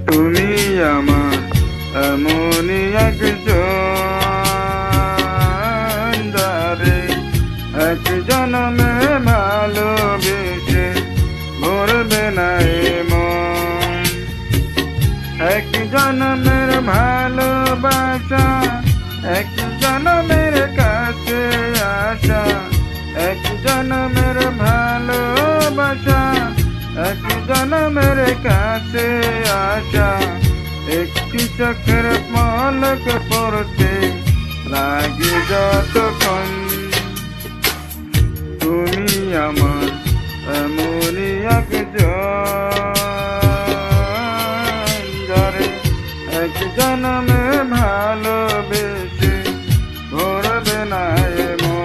তুমি আমার এমনই একজন যারে এক জনমে ভালোবেসে ভরবে না এ মন। এক জনমের ভালোবাসা, এক জনমের কাছে আসা, এক জনমের ভালোবাসা, এক জনমের কাছে আসা। একটি চোখের পলক পড়তে লাগে যতক্ষণ। তুমি আমার এমনই একজন যারে এক জনমে ভালোবেসে ভরবে না এ মন।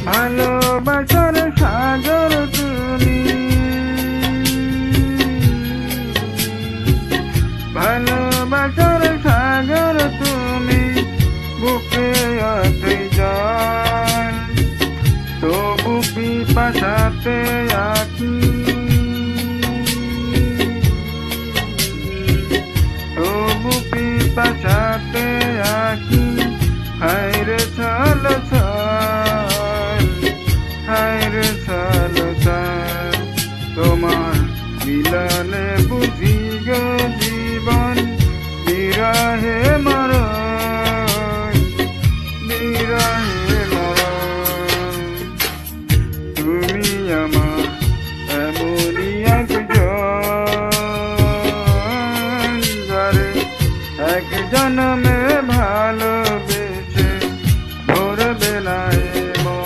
ভালোবাসার সাগর তুমি, ভালোবাসার সাগর তুমি, বুকে আছে জল তবু পিপাসাতে আছি, তবু পিপাসাতে আছি। হায়রে চল চল, হায়রে চল চল, তোমার মিলনে বুঝি গো জীবন বিরহে মরণ, বিরহে মরণ। তুমি আমার এমনই একজন যারে এক জনমে ভালোবেসে ভরবে না এ মন।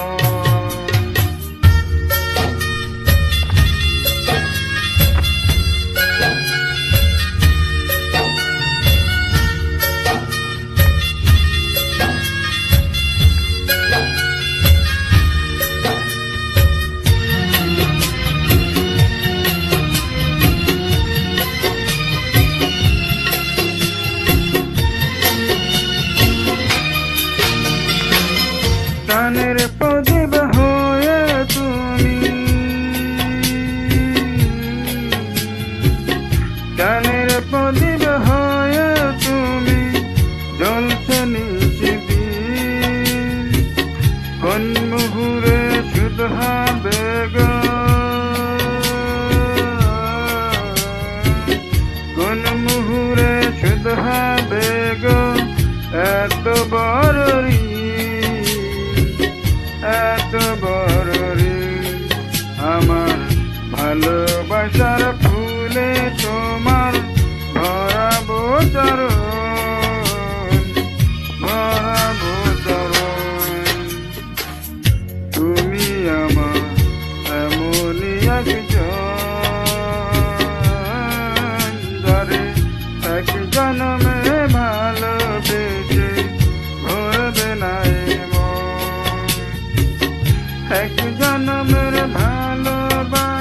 প্রাণের প্রদীপ হয়ে তুমি, প্রাণের প্রদীপ হয়ে তুমি, জ্বলছে নিশিদিন। কোন মুহূর্তে শুধু হবে গো, কোন মুহূর্তে শুধু হবে গো এত বড় এত বড় ঋণ। আমার ভালোবাসার ফুলে তোমার ভরাবো চরণ, ভরাবো চরণ। তুমি আমার এমনই একজন যারে এক জনমে ভালোবেসে ভরবে না এ মন। এক জনমের ভালোবাসা,